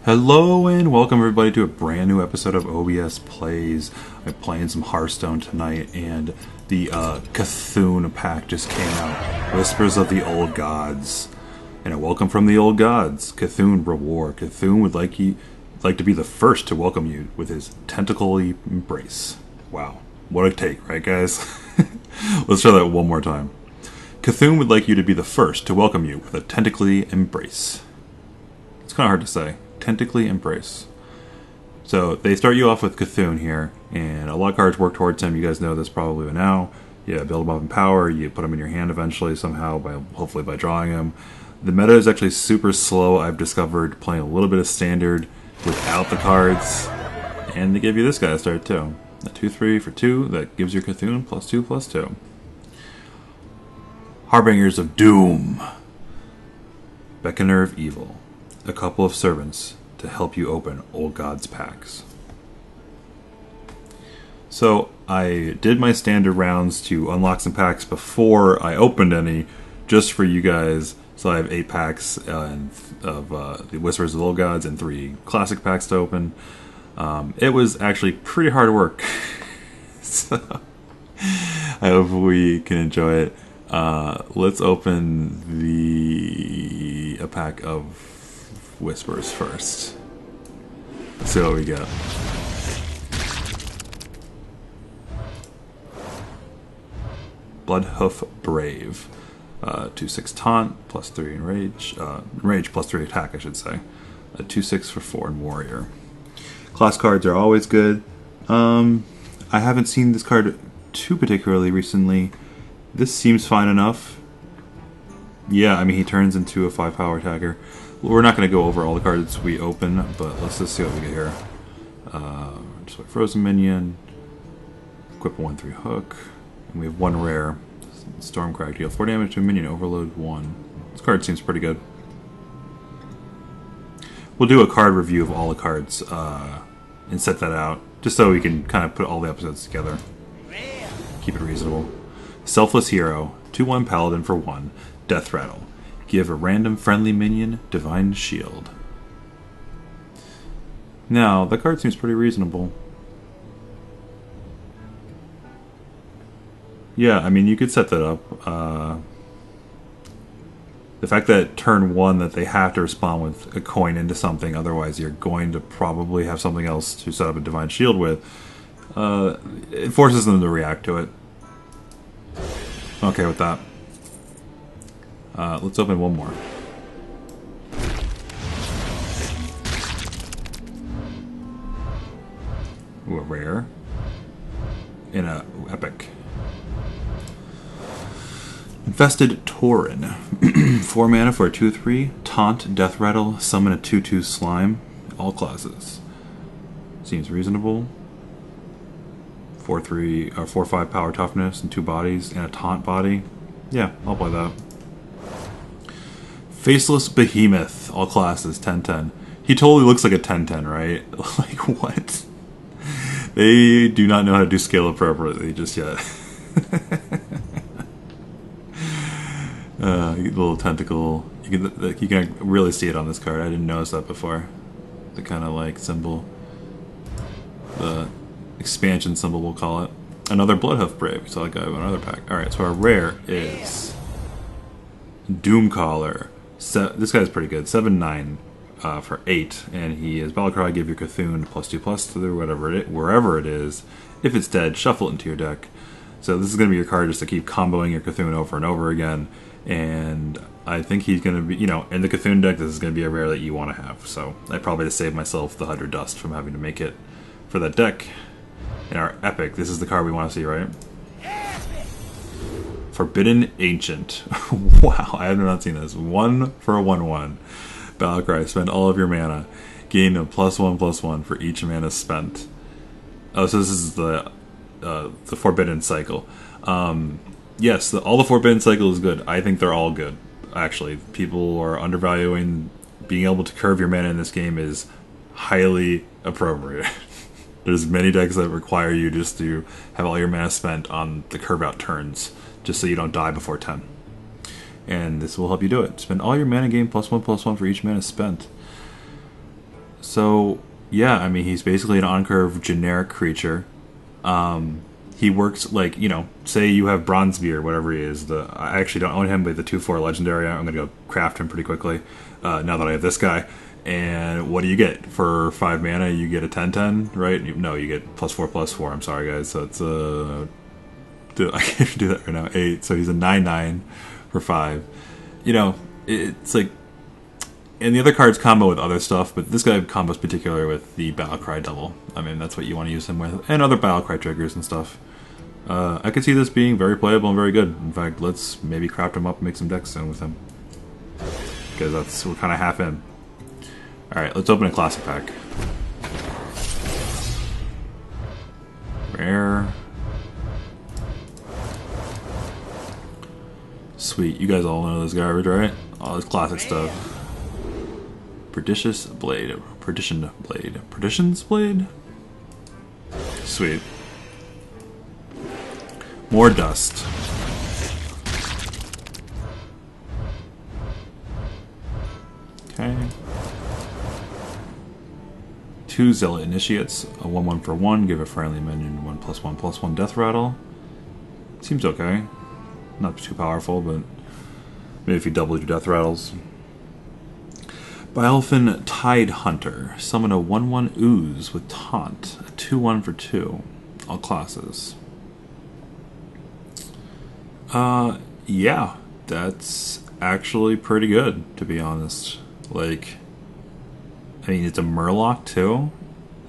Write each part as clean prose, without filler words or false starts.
Hello and welcome everybody to a brand new episode of OBS Plays. I'm playing some Hearthstone tonight and the Cthulhu pack just came out. Whispers of the Old Gods. And a welcome from the Old Gods. Cthulhu reward. Cthulhu would like to be the first to welcome you with his tentacly embrace. Wow. What a take, right guys? Let's try that one more time. Cthulhu would like you to be the first to welcome you with a tentacly embrace. It's kind of hard to say. Tentacly embrace. So they start you off with Cthulhu here, and a lot of cards work towards him. You guys know this probably by now. You build him up in power, you put him in your hand eventually somehow, hopefully by drawing him. The meta is actually super slow. I've discovered playing a little bit of standard without the cards, and they give you this guy to start too. A 2/3 for 2 that gives your Cthulhu +2/+2. Harbingers of Doom. Beckoner of Evil. A couple of servants to help you open Old Gods packs. So I did my standard rounds to unlock some packs before I opened any, just for you guys. So I have 8 packs of the Whispers of the Old Gods and 3 classic packs to open. It was actually pretty hard work. So I hope we can enjoy it. Let's open a pack of Whispers first. Let's see what we got. Bloodhoof Brave. 2/6 taunt, +3 in rage. Rage +3 attack, I should say. 2/6 for 4 in warrior. Class cards are always good. I haven't seen this card too particularly recently. This seems fine enough. Yeah, I mean, he turns into a 5 power attacker. We're not going to go over all the cards we open, but let's just see what we get here. Just like Frozen Minion, equip a 1/3 hook, and we have 1 rare. Stormcrack, deal 4 damage to a minion, overload 1. This card seems pretty good. We'll do a card review of all the cards and set that out, just so we can kind of put all the episodes together. Keep it reasonable. Selfless Hero, 2/1 Paladin for 1, Death Rattle. Give a random friendly minion Divine Shield. Now, that card seems pretty reasonable. Yeah, I mean, you could set that up. The fact that turn 1 that they have to respond with a coin into something, otherwise you're going to probably have something else to set up a Divine Shield with, it forces them to react to it. Okay with that. Let's open one more. Ooh, a rare. And a epic. Infested Tauren. 4 mana for a 2/3. Taunt, Death Rattle, summon a 2/2 slime. All classes. Seems reasonable. 4/3 or 4/5 power toughness and 2 bodies and a taunt body. Yeah, I'll play that. Faceless Behemoth, all classes, 10/10. He totally looks like a 10/10, right? Like, what? They do not know how to do scale appropriately just yet. Little tentacle. You can really see it on this card. I didn't notice that before. The kind of like symbol. The expansion symbol, we'll call it. Another Bloodhoof Brave. So I got another pack. Alright, so our rare is Doomcaller. This guy's pretty good. 7/9 for 8, and he is Battlecry. Give your Cthulhu +2/+2 wherever it is. If it's dead, shuffle it into your deck. So this is going to be your card just to keep comboing your Cthulhu over and over again. And I think he's going to be, in the Cthulhu deck, this is going to be a rare that you want to have. So I probably just saved myself the 100 dust from having to make it for that deck. In our epic, this is the card we want to see, right? Forbidden Ancient. Wow, I have not seen this. 1 for a 1/1. Battlecry, spend all of your mana. Gain a +1/+1 for each mana spent. Oh, so this is the Forbidden Cycle. Yes, all the Forbidden Cycle is good. I think they're all good, actually. People are undervaluing being able to curve your mana in this game is highly appropriate. There's many decks that require you just to have all your mana spent on the curve out turns, just so you don't die before 10. And this will help you do it. Spend all your mana, gain +1/+1 for each mana spent. So, yeah, I mean, he's basically an on-curve generic creature. He works like, say you have Bronzebeard, whatever he is. I actually don't own him, but the 2/4 legendary, I'm going to go craft him pretty quickly now that I have this guy. And what do you get? For 5 mana, you get a 10/10, right? No, you get +4/+4. I'm sorry, guys. So it's I can't do that right now. 8. So he's a 9/9 for 5. It's like. And the other cards combo with other stuff, but this guy combos particularly with the Battlecry Devil. I mean, that's what you want to use him with. And other Battlecry triggers and stuff. I could see this being very playable and very good. In fact, let's maybe craft him up and make some decks soon with him. Because we're kind of half in. Alright, let's open a classic pack. Rare. Sweet, you guys all know this garbage, right? All this classic stuff. Perdition's Blade? Sweet. More dust. Okay. 2 Zealot Initiates, a 1/1 for 1, give a friendly minion 1/1/1/1 Death Rattle. Seems okay. Not too powerful, but maybe if you doubled your Death Rattles. Bylefin Tide Hunter, summon a 1/1 Ooze with Taunt, a 2/1 for 2, all classes. Yeah, that's actually pretty good, to be honest. Like, I mean, it's a Murloc too.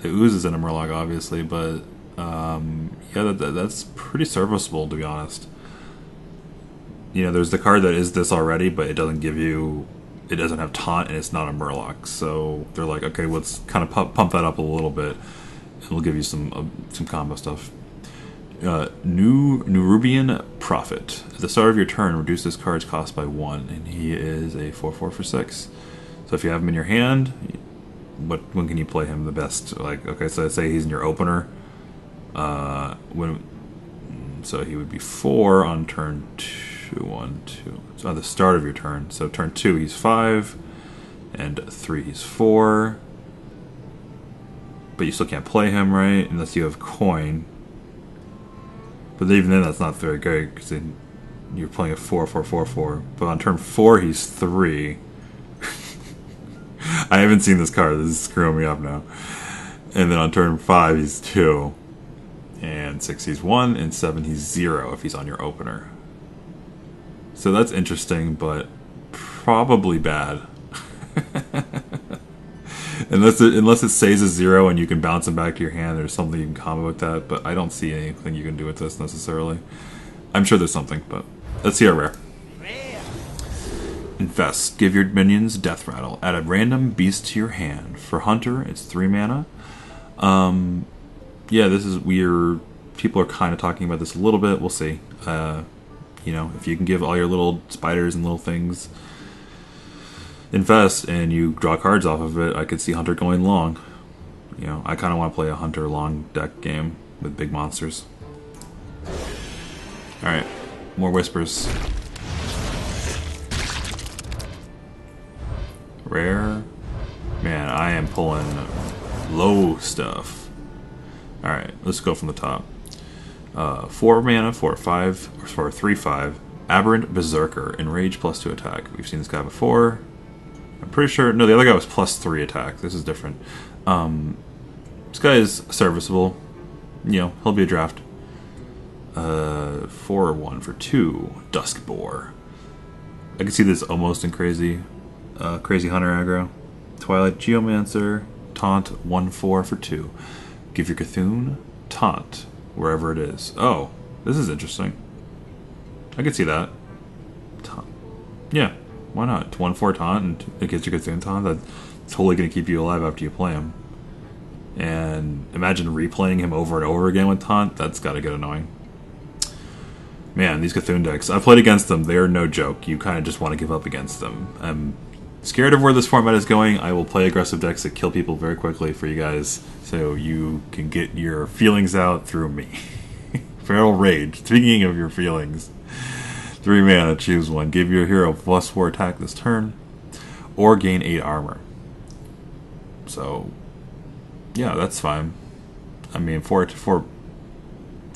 The Ooze isn't a Murloc, obviously, but yeah, that's pretty serviceable, to be honest. There's the card that is this already, but it doesn't give you. It doesn't have Taunt, and it's not a Murloc. So they're like, okay, let's kind of pump that up a little bit, and we'll give you some combo stuff. Nerubian Prophet. At the start of your turn, reduce this card's cost by 1, and he is a 4/4 for 6. So if you have him in your hand, when can you play him the best? Like, okay, so say he's in your opener. So he would be 4 on turn 2, 1, 2. So at the start of your turn. So turn 2 he's 5, and 3 he's 4. But you still can't play him, right? Unless you have coin. But even then, that's not very good because you're playing a 4/4/4/4. But on turn 4 he's 3. I haven't seen this card. This is screwing me up now. And then on turn 5 he's 2. And 6 he's 1. And 7 he's 0 if he's on your opener. So that's interesting, but probably bad. unless it stays a 0 and you can bounce him back to your hand, there's something you can combo with that. But I don't see anything you can do with this necessarily. I'm sure there's something, but let's see our rare. Invest. Give your minions Death Rattle. Add a random beast to your hand. For Hunter, it's 3 mana. Yeah, this is weird. People are kind of talking about this a little bit. We'll see. If you can give all your little spiders and little things Invest and you draw cards off of it, I could see Hunter going long. I kind of want to play a Hunter long deck game with big monsters. Alright, more Whispers. Rare. Man, I am pulling low stuff. Alright, let's go from the top. 4 mana for 3/5. Aberrant Berserker. Enrage +2 attack. We've seen this guy before. I'm pretty sure. No, the other guy was +3 attack. This is different. This guy is serviceable. He'll be a draft. 4/1 for 2. Duskboar. I can see this almost in crazy Hunter aggro. Twilight Geomancer. Taunt 1/4 for 2. Give your Cthulhu Taunt wherever it is. Oh, this is interesting. I could see that. Taunt. Yeah, why not? It's 1/4 Taunt and it gets your Cthulhu Taunt. That's totally going to keep you alive after you play him. And imagine replaying him over and over again with Taunt. That's got to get annoying. Man, these Cthulhu decks, I've played against them. They are no joke. You kind of just want to give up against them. I'm scared of where this format is going. I will play aggressive decks that kill people very quickly for you guys, so you can get your feelings out through me. Feral Rage. Speaking of your feelings, 3 mana, choose one. Give your hero +4 attack this turn, or gain 8 armor. So Yeah, that's fine. I mean, four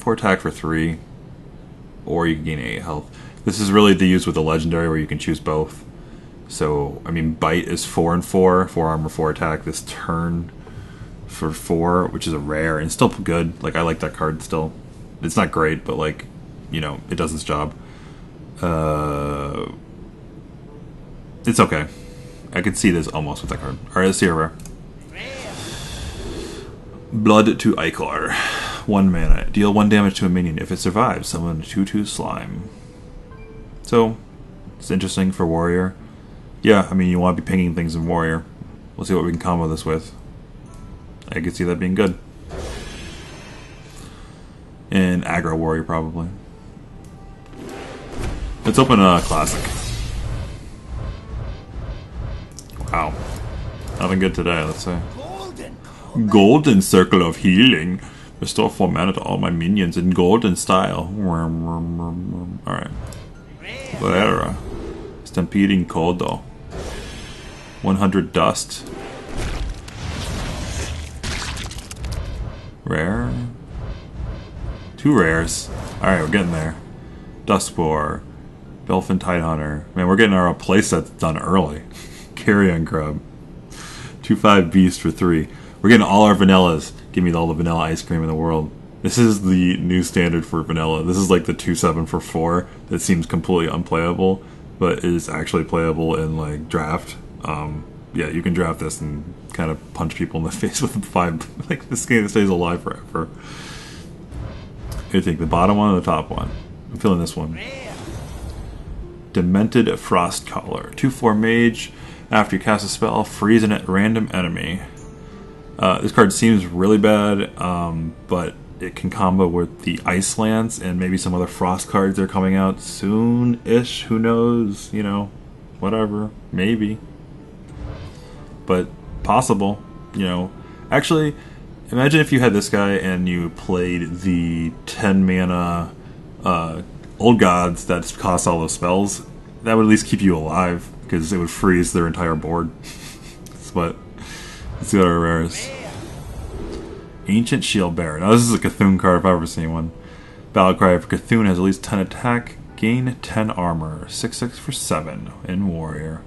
attack for 3, or you can gain 8 health. This is really to use with the legendary where you can choose both. So, I mean, Bite is 4 and 4, 4 armor, 4 attack this turn for 4, which is a rare and still good. Like, I like that card still. It's not great, but like, you know, it does its job. It's okay. I could see this almost with that card. Alright, let's see a rare. Blood to Ichor. 1 mana. Deal 1 damage to a minion. If it survives, summon a 2/2 slime. So, it's interesting for Warrior. Yeah, I mean, you want to be pinging things in Warrior. We'll see what we can combo this with. I could see that being good. In Aggro Warrior, probably. Let's open a Classic. Wow. Nothing good today, let's say. Golden Circle of Healing. Restore 4 mana to all my minions in golden style. Alright. Valera. Stampeding Kodo. 100 Dust. Rare? 2 rares. Alright, we're getting there. Dustboar. Belfin Tidehunter. Man, we're getting our playsets done early. Carrion Grub. 2/5 Beast for 3. We're getting all our vanillas. Give me all the vanilla ice cream in the world. This is the new standard for vanilla. This is like the 2/7 for 4 that seems completely unplayable, but is actually playable in like draft. Yeah, you can draft this and kind of punch people in the face with 5. Like, this game stays alive forever. You take the bottom one or the top one. I'm feeling this one. Demented Frostcaller. 2/4 mage. After you cast a spell, freeze a random enemy. This card seems really bad, but it can combo with the Ice Lance and maybe some other Frost cards that are coming out soon-ish. Who knows? You know, whatever. Maybe. But possible. You know. Actually, imagine if you had this guy and you played the 10 mana Old Gods that cost all those spells. That would at least keep you alive, because it would freeze their entire board. But let's see what our rares. Ancient Shield Bearer. Now this is a Cthulhu card if I've ever seen one. Battlecry for Cthulhu has at least 10 attack, gain 10 armor, 6/6 for 7 in Warrior.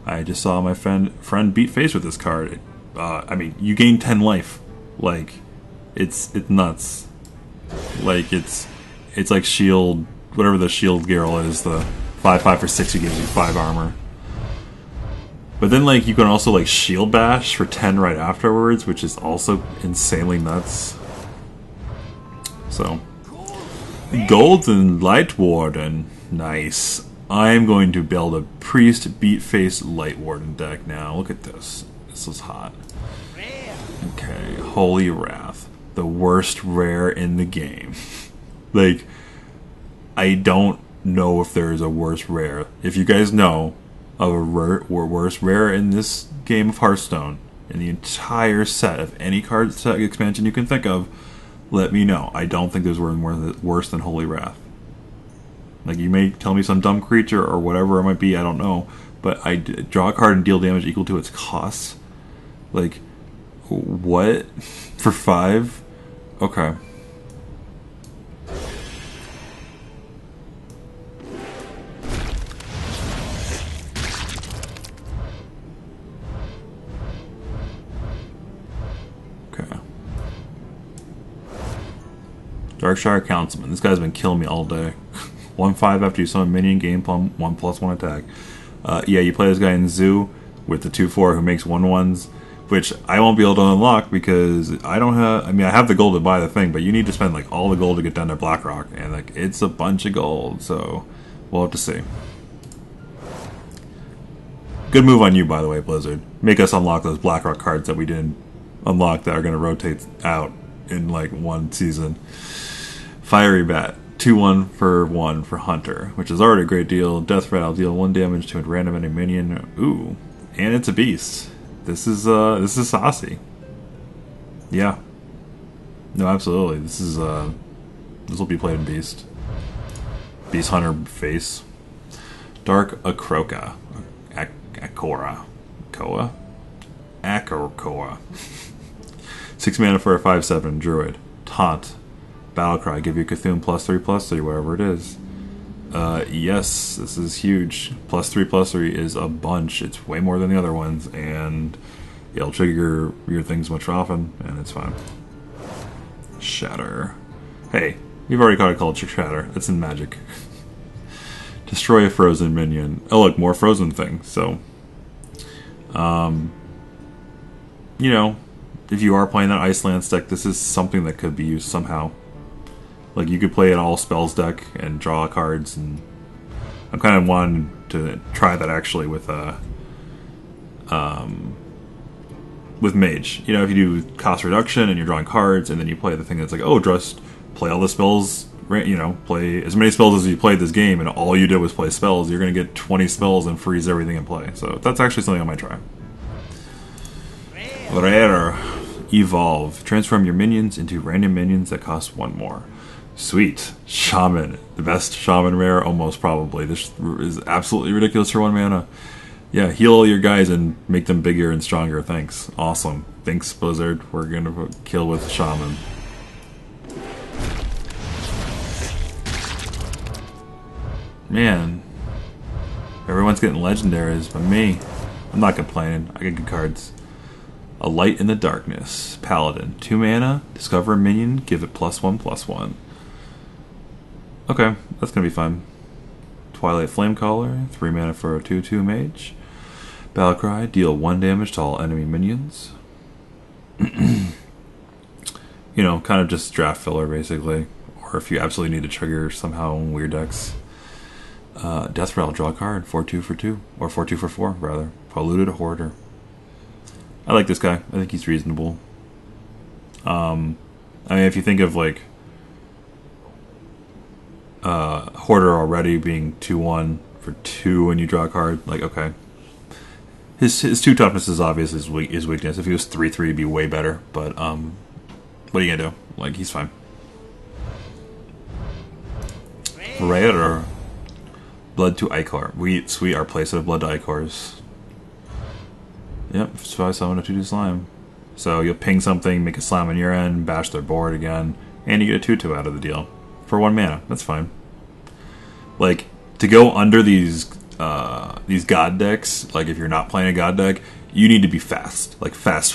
I just saw my friend beat face with this card. I mean, you gain 10 life. Like, it's nuts. Like, it's like Shield, whatever the Shield Girl is, the 5/5 for 6 who gives you 5 armor. But then, like, you can also, like, Shield Bash for 10 right afterwards, which is also insanely nuts. So, Golden Light Warden. Nice. I'm going to build a Priest Beat Face Light Warden deck now. Look at this. This is hot. Okay, Holy Wrath. The worst rare in the game. Like, I don't know if there is a worse rare. If you guys know of a worse rare in this game of Hearthstone, in the entire set of any card set expansion you can think of, let me know. I don't think there's worse than Holy Wrath. Like, you may tell me some dumb creature or whatever it might be, I don't know, but I draw a card and deal damage equal to its cost. Like, what? For 5? Okay. Darkshire Councilman. This guy's been killing me all day. 1/5 after you summon minion, gain 1/1 attack. Yeah, you play this guy in Zoo with the 2/4 who makes 1/1s, which I won't be able to unlock because I don't have. I mean, I have the gold to buy the thing, but you need to spend like all the gold to get down to Blackrock, and like it's a bunch of gold. So we'll have to see. Good move on you, by the way, Blizzard. Make us unlock those Blackrock cards that we didn't unlock that are going to rotate out in like one season. Fiery Bat. 2/1 for 1 for Hunter, which is already a great deal. Death Rattle, deal 1 damage to a random enemy minion. Ooh, and it's a beast. This is saucy. Yeah. No, absolutely. This will be played in Beast. Beast Hunter face. Dark Akroka. Akora. Koa? Akorokoa. 6 mana for a 5/7 druid. Taunt. Battlecry. Give your Cthulhu +3/+3, whatever it is. Yes, this is huge. +3/+3 is a bunch. It's way more than the other ones, and it'll trigger your things much often, and it's fine. Shatter. Hey, you've already caught a culture shatter. It's in Magic. Destroy a frozen minion. Oh look, more frozen things. So, you know, if you are playing that Iceland deck, this is something that could be used somehow. Like, you could play an all spells deck and draw cards, and I'm kind of wanting to try that actually with Mage. You know, if you do cost reduction and you're drawing cards, and then you play the thing that's like, oh, just play all the spells, you know, play as many spells as you played this game, and all you did was play spells, you're going to get 20 spells and freeze everything in play. So that's actually something I might try. Rare. Evolve. Transform your minions into random minions that cost 1 more. Sweet. Shaman. The best Shaman rare, almost probably. This is absolutely ridiculous for 1 mana. Yeah, heal all your guys and make them bigger and stronger. Thanks. Awesome. Thanks, Blizzard. We're gonna kill with Shaman. Man. Everyone's getting legendaries, but me. I'm not complaining. I get good cards. A Light in the Darkness. Paladin. 2 mana. Discover a minion. Give it +1/+1. Okay, that's gonna be fun. Twilight Flamecaller. 3 mana for a 2/2 mage. Battlecry. Deal 1 damage to all enemy minions. You know, kind of just draft filler, basically. Or if you absolutely need to trigger somehow in weird decks. Death Rattle. Draw a card. 4/2 for 2. Or 4/2 for 4, rather. Polluted Hoarder. I like this guy. I think he's reasonable. I mean, if you think of, like, Hoarder already being 2/1 for 2 and you draw a card, like, okay. His 2 toughness is obvious his weakness. If he was 3/3, it'd be way better. But, what are you gonna do? Like, he's fine. Rare. Blood to Ichor. Sweet, our playset of Blood to Ichors. Yep, so I summon a 2/2 slime. So you'll ping something, make a slime on your end, bash their board again, and you get a 2/2 out of the deal. For 1 mana. That's fine. Like, to go under these god decks, like if you're not playing a god deck, you need to be fast. Like, fast,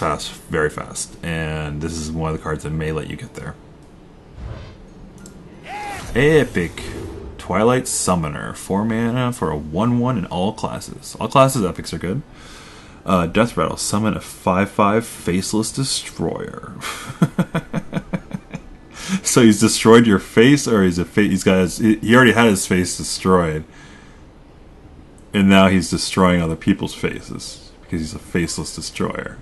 very fast. And this is one of the cards that may let you get there. Epic. Twilight Summoner. 4 mana for a 1/1 in all classes. All classes epics are good. Death Rattle. Summon a 5/5 Faceless Destroyer. So he's destroyed your face, or he already had his face destroyed, and now he's destroying other people's faces because he's a faceless destroyer.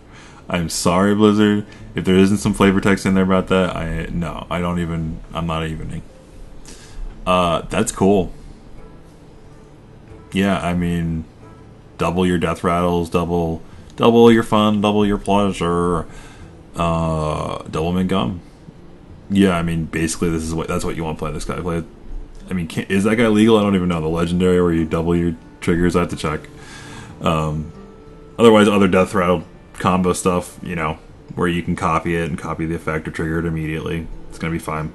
I'm sorry, Blizzard, if there isn't some flavor text in there about that. I'm not evening. That's cool. Yeah, I mean, double your death rattles, double your fun, double your pleasure, double mint gum. Yeah, I mean, basically that's what you want to play this guy. I mean, is that guy legal? I don't even know. The legendary where you double your triggers, I have to check. Otherwise, other death rattle combo stuff, you know, where you can copy it and copy the effect or trigger it immediately. It's gonna be fine.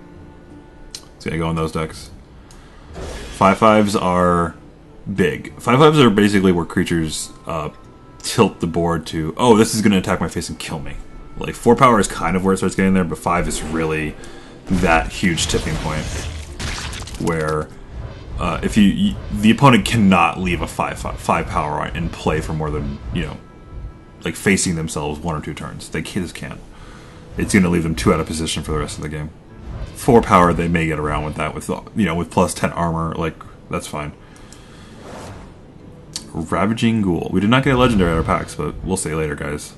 It's gonna go in those decks. 5/5s are big. 5/5s are basically where creatures tilt the board to, oh, this is gonna attack my face and kill me. Like, 4 power is kind of where it starts getting there, but 5 is really that huge tipping point where if the opponent cannot leave a 5 power in play for more than, you know, like facing themselves 1 or 2 turns. They just can't. It's going to leave them 2 out of position for the rest of the game. 4 power, they may get around with that with, you know, with plus 10 armor. Like, that's fine. Ravaging Ghoul. We did not get a legendary out of packs, but we'll see later, guys.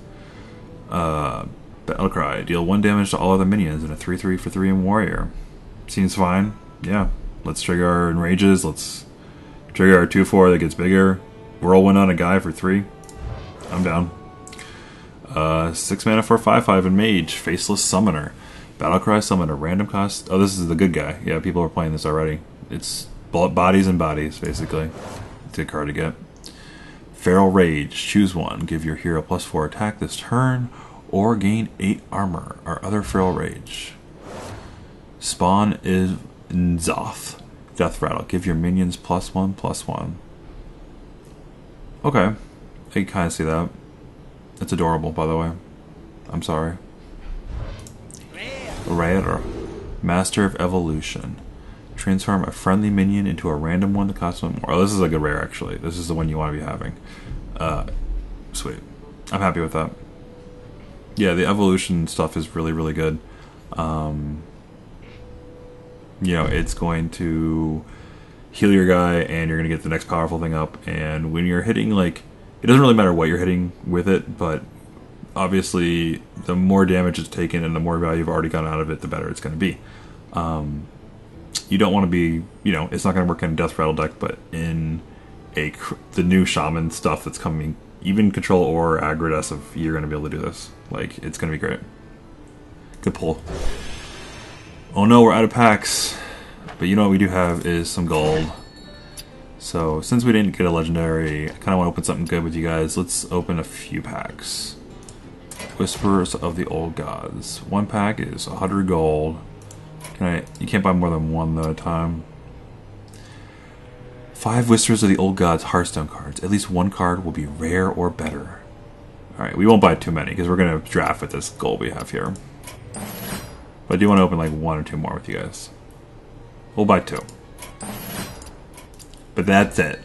Battlecry. Deal 1 damage to all other minions in a 3/3 for 3 in Warrior. Seems fine. Yeah. Let's trigger our Enrages. Let's trigger our 2/4 that gets bigger. Whirlwind on a guy for 3. I'm down. 6 mana for 5/5 in Mage. Faceless Summoner. Battlecry. Summon a random cost. Oh, this is the good guy. Yeah, people are playing this already. It's bodies and bodies, basically. It's a good card to get. Feral Rage. Choose one. Give your hero +4 attack this turn, or gain 8 armor or other frail rage. Spawn is Nzoth. Death Rattle. Give your minions +1/+1. Okay. I can kind of see that. It's adorable, by the way. I'm sorry. Rare. Master of Evolution. Transform a friendly minion into a random one that costs 1 more. Oh, this is a good rare, actually. This is the one you want to be having. Sweet. I'm happy with that. Yeah, the evolution stuff is really, really good. You know, it's going to heal your guy, and you're going to get the next powerful thing up. And when you're hitting, like, it doesn't really matter what you're hitting with it, but obviously the more damage it's taken and the more value you've already gotten out of it, the better it's going to be. You don't want to be, you know, it's not going to work in a Death Rattle deck, but in the new Shaman stuff that's coming, even Control or Aggressive, you're going to be able to do this. Like, it's going to be great. Good pull. Oh no, we're out of packs. But you know what we do have is some gold. So, since we didn't get a legendary, I kind of want to open something good with you guys. Let's open a few packs. Whispers of the Old Gods. 1 pack is 100 gold. You can't buy more than 1 though at a time. 5 Whispers of the Old Gods Hearthstone cards. At least 1 card will be rare or better. Alright, we won't buy too many because we're going to draft with this gold we have here. But I do want to open like 1 or 2 more with you guys. We'll buy 2. But that's it.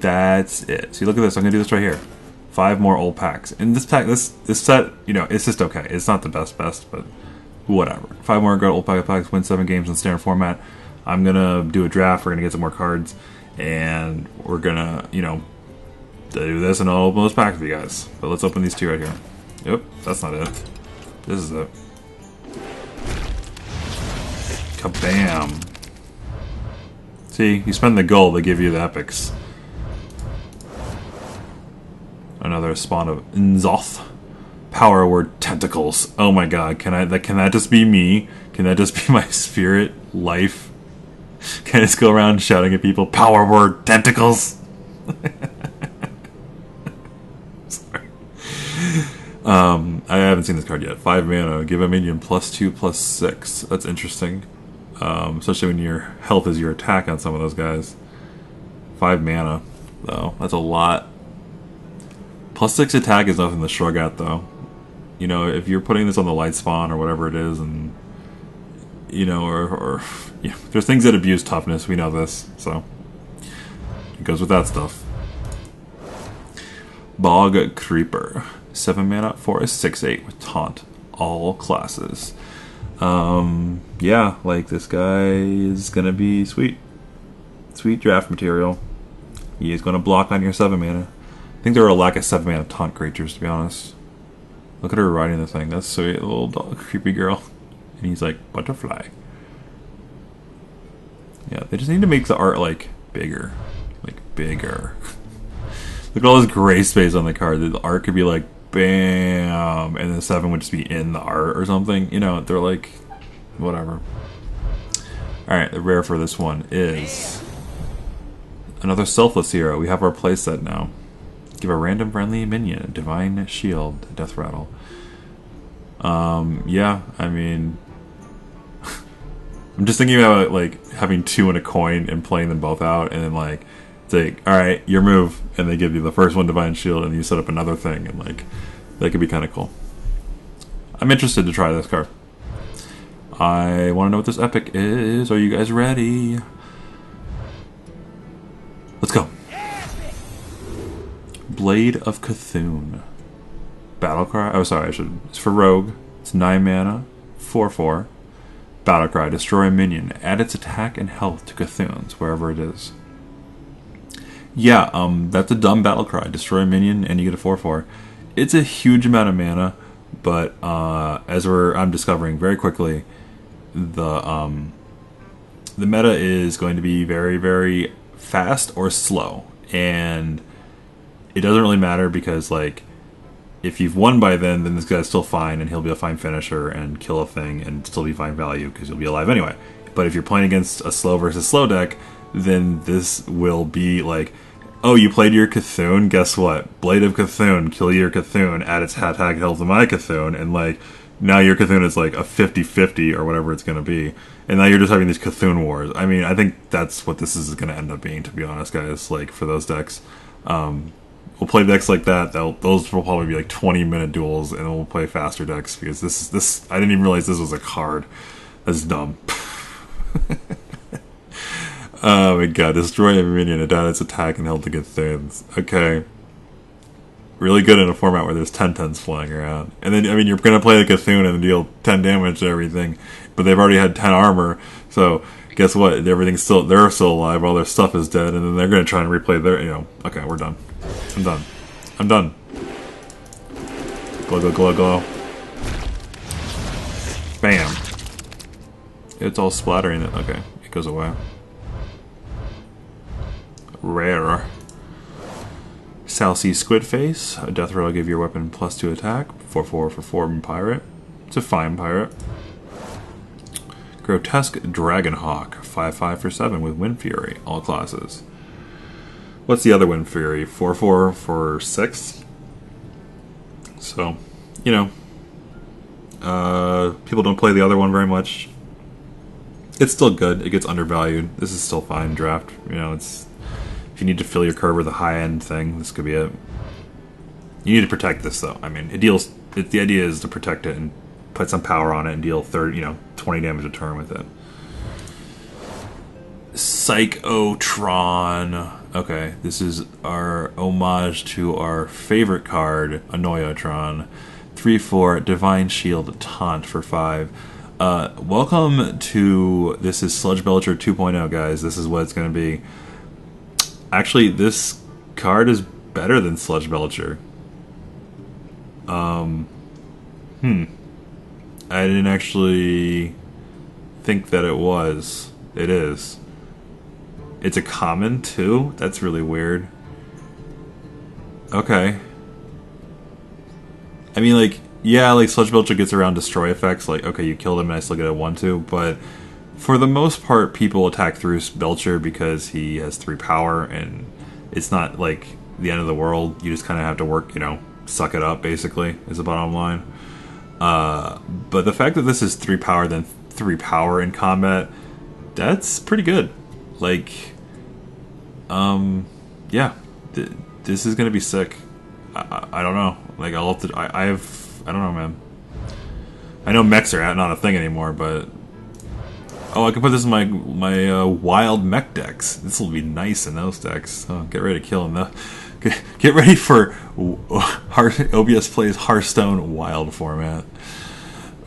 That's it. See, look at this. I'm going to do this right here. 5 more old packs. And this pack, this set, you know, it's just okay. It's not the best, but whatever. 5 more good old packs, win 7 games in standard format. I'm going to do a draft. We're going to get some more cards. And we're going to, you know, do this and I'll open those packs with you guys. But let's open these 2 right here. Yep, that's not it. This is it. Kabam. See, you spend the gold, they give you the epics. Another spawn of Nzoth. Power word tentacles. Oh my god, can that just be me? Can that just be my spirit life? Can I just go around shouting at people, power word tentacles? Sorry. I haven't seen this card yet. 5 mana, give a minion +2/+6. That's interesting. Especially when your health is your attack on some of those guys. 5 mana, though. That's a lot. +6 attack is nothing to shrug at, though. You know, if you're putting this on the light spawn or whatever it is, and you know, or yeah, there's things that abuse toughness. We know this, so it goes with that stuff. Bog Creeper, 7 mana for a 6/8 with taunt, all classes. Yeah, like this guy is gonna be sweet draft material. He is gonna block on your 7 mana. I think there are a lack of 7 mana taunt creatures, to be honest. Look at her riding the thing. That's sweet, little dog, creepy girl. And he's like, butterfly. Yeah, they just need to make the art like bigger. Like bigger. Look at all this gray space on the card. The art could be like bam, and the 7 would just be in the art or something. You know, they're like whatever. Alright, the rare for this one is another selfless hero. We have our playset now. Give a random friendly minion a divine shield, death rattle. Yeah, I mean I'm just thinking about like having 2 and a coin and playing them both out, and then like it's like, alright, your move, and they give you the first one divine shield and you set up another thing, and like that could be kinda cool. I'm interested to try this card. I want to know what this epic is. Are you guys ready? Let's go. Blade of Cthulhu. Battlecry. Oh, sorry. It's for Rogue. It's 9 mana. 4/4. Battlecry. Destroy a minion. Add its attack and health to Cthulhu's wherever it is. Yeah. That's a dumb Battlecry. Destroy a minion and you get a 4/4. It's a huge amount of mana, but as I'm discovering very quickly, the meta is going to be very, very fast or slow, and it doesn't really matter because like if you've won by then this guy's still fine and he'll be a fine finisher and kill a thing and still be fine value because you'll be alive anyway. But if you're playing against a slow versus slow deck, then this will be like Oh, you played your Cthulhu? Guess what? Blade of Cthulhu, kill your Cthulhu, add its attack health to my Cthulhu, and like, now your Cthulhu is like a 50-50 or whatever it's going to be. And now you're just having these Cthulhu wars. I mean, I think that's what this is going to end up being, to be honest, guys, like, for those decks. We'll play decks like that. Those will probably be like 20-minute duels, and then we'll play faster decks, because this I didn't even realize this was a card. That's dumb. Oh my god, destroy every minion, add its attack and held to get thins. Okay. Really good in a format where there's 10/10s flying around. And then, I mean, you're going to play the Cthulhu and deal 10 damage to everything, but they've already had 10 armor, so guess what? They're still alive, all their stuff is dead, and then they're going to try and replay their, okay, we're done. I'm done. Glow, glow, glow, glow. Bam. It's all splattering it. Okay, it goes away. Rare. South Sea Squid Face. A death row will give your weapon +2 attack. 4/4 for 4 pirate. It's a fine pirate. Grotesque Dragonhawk. 5/5 for 7 with Wind Fury. All classes. What's the other Wind Fury? 4/4 for 6? So, people don't play the other one very much. It's still good. It gets undervalued. This is still fine draft. If you need to fill your curve with a high-end thing, this could be it. You need to protect this, though. I mean, the idea is to protect it and put some power on it and deal 20 damage a turn with it. Psychotron. Okay, this is our homage to our favorite card, Annoyotron. 3/4 Divine Shield Taunt for 5. Welcome to, this is Sludge Belcher 2.0, guys. This is what it's going to be. Actually, this card is better than Sludge Belcher. I didn't actually think that it was. It is. It's a common, too? That's really weird. Okay. I mean, like, yeah, like, Sludge Belcher gets around destroy effects. Like, okay, you killed him and I still get a 1/2, but for the most part, people attack through Belcher because he has 3 power, and it's not like the end of the world. You just kind of have to work, suck it up, basically, is the bottom line. But the fact that this is 3 power, then 3 power in combat, that's pretty good. Like, yeah, this is gonna be sick. I don't know. Like, I'll have to. I don't know, man. I know mechs are not a thing anymore, but oh, I can put this in my wild mech decks. This will be nice in those decks. Oh, get ready to kill them. Get ready for OBS Plays Hearthstone Wild format.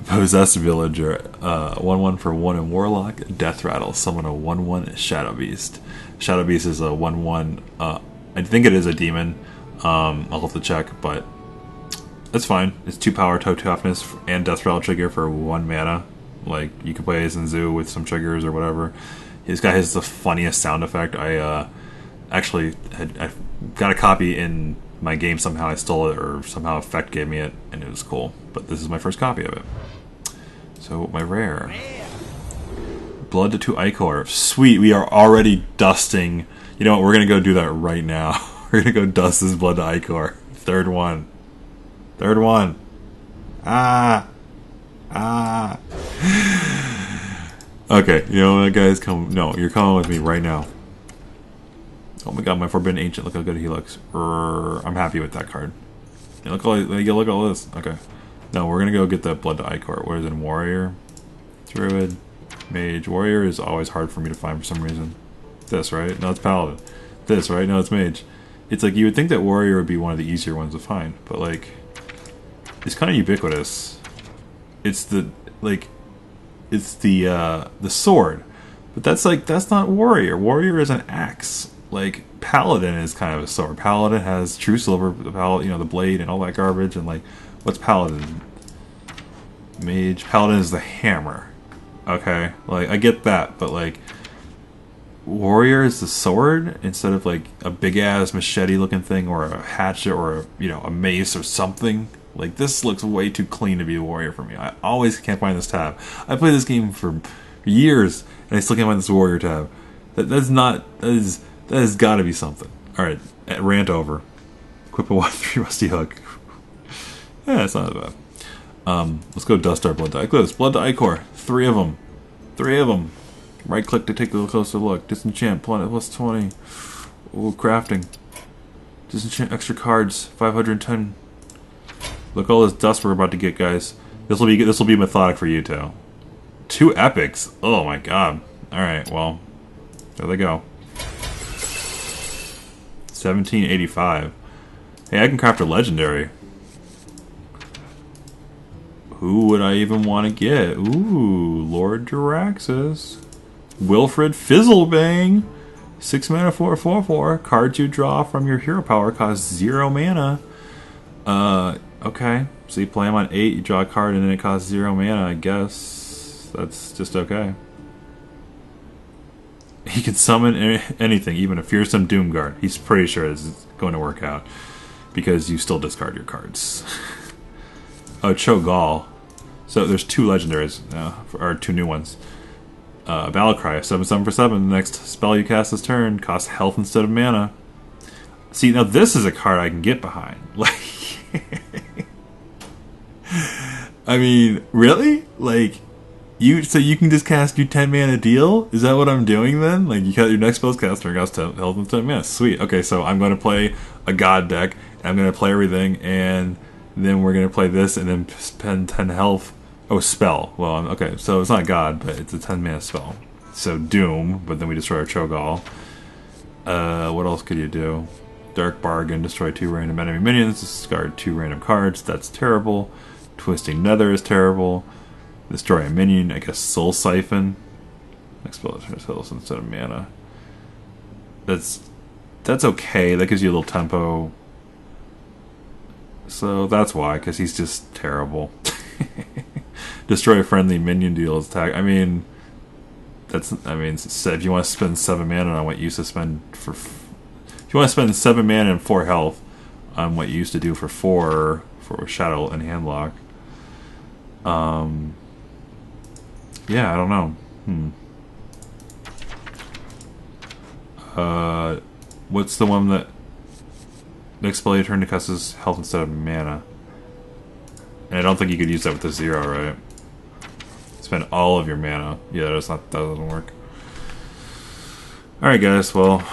Possessed Villager. 1/1 for 1 in Warlock. Death Rattle. Summon a 1/1 Shadow Beast. Shadow Beast is a 1/1. I think it is a demon. I'll have to check, but that's fine. It's 2 power, toe toughness, and Death Rattle trigger for 1 mana. Like, you can play Zinzu with some triggers or whatever. This guy has the funniest sound effect. I got a copy in my game somehow. I stole it, or somehow Effect gave me it, and it was cool. But this is my first copy of it. So, my rare. Blood to Ichor. Sweet, we are already dusting. You know what, we're going to go do that right now. We're going to go dust this Blood to Ichor. Third one. Okay, you know what, guys? No, you're coming with me right now. Oh my god, my Forbidden Ancient. Look how good he looks. I'm happy with that card. Look at all this. Okay. No, we're gonna go get that Blood to Ichor. What is it? Warrior? Druid? Mage? Warrior is always hard for me to find for some reason. This, right? No, it's Paladin. This, right? No, it's Mage. It's like, you would think that Warrior would be one of the easier ones to find, but like, it's kind of ubiquitous. It's the sword. But that's not Warrior. Warrior is an axe. Like, Paladin is kind of a sword. Paladin has True Silver, the blade and all that garbage, and like, what's Paladin? Mage. Paladin is the hammer. Okay? Like, I get that, but like, Warrior is the sword instead of like a big ass machete looking thing, or a hatchet, or a mace or something. Like, this looks way too clean to be a Warrior for me. I always can't find this tab. I played this game for years and I still can't find this Warrior tab. That has got to be something. Alright, rant over. Equip a 3 Rusty Hook. Yeah, it's not that bad. Let's go Dust our Blood to Icor. Blood to Icor. 3 of them. 3 of them. Right click to take a closer look. Disenchant, plus 20. Ooh, crafting. Disenchant extra cards. 510. Look at all this dust we're about to get, guys. This will be methodic for you too. 2 epics. Oh my god. Alright, well. There they go. 1785. Hey, I can craft a legendary. Who would I even want to get? Ooh, Lord Jaraxxus. Wilfred Fizzlebang. 6 mana, 4/4/4. Cards you draw from your hero power cost 0 mana. Okay. So you play them on 8, you draw a card, and then it costs 0 mana, I guess. That's just okay. He can summon anything, even a fearsome Doomguard. He's pretty sure this is going to work out. Because you still discard your cards. Oh, Cho'Gall. So there's 2 legendaries now, or 2 new ones. Battle Cry, 7/7 for 7. The next spell you cast this turn costs health instead of mana. See, now this is a card I can get behind. Like, I mean, really? Like, so you can just cast your 10 mana deal? Is that what I'm doing then? Like, you got your next spell's cast turn costs health instead of mana. Sweet. Okay, so I'm going to play a God deck, and I'm going to play everything, and then we're going to play this, and then spend 10 health. Oh, spell. Well, okay, so it's not God, but it's a 10 mana spell. So Doom, but then we destroy our Cho'Gall. What else could you do? Dark Bargain, destroy 2 random enemy minions, discard 2 random cards. That's terrible. Twisting Nether is terrible. Destroy a minion, I guess Soul Siphon. Next spell turns health instead of mana. That's okay. That gives you a little tempo. So that's why, because he's just terrible. Destroy a friendly minion deals attack. I mean, if you want to spend 7 mana on what you used to spend for, if you want to spend 7 mana and 4 health on what you used to do for 4 for Shadow and Handlock. Yeah, I don't know. What's the one that next spell you turn to cast health instead of mana? And I don't think you could use that with the 0, right? Spend all of your mana. Yeah, that doesn't work. Alright guys, well,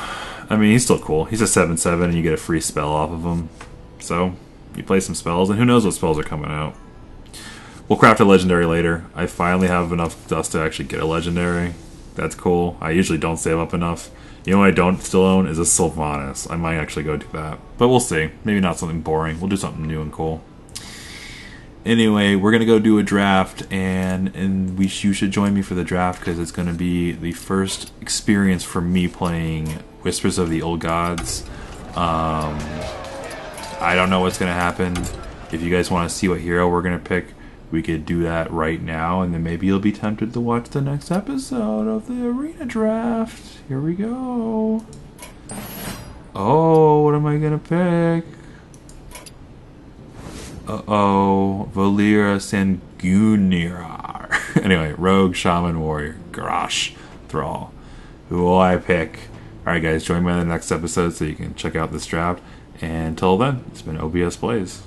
I mean, he's still cool. He's a 7/7 and you get a free spell off of him. So, you play some spells, and who knows what spells are coming out. We'll craft a legendary later. I finally have enough dust to actually get a legendary. That's cool. I usually don't save up enough. You know what I don't still own is a Sylvanas. I might actually go do that. But we'll see. Maybe not something boring. We'll do something new and cool. Anyway, we're going to go do a draft, and you should join me for the draft, because it's going to be the first experience for me playing Whispers of the Old Gods. I don't know what's going to happen. If you guys want to see what hero we're going to pick, we could do that right now, and then maybe you'll be tempted to watch the next episode of the Arena Draft. Here we go. Oh, what am I going to pick? Uh-oh, Valera Sanguiniar. Anyway, Rogue, Shaman, Warrior, Garrosh, Thrall. Who will I pick? Alright guys, join me on the next episode so you can check out this draft. And until then, it's been OBS Plays.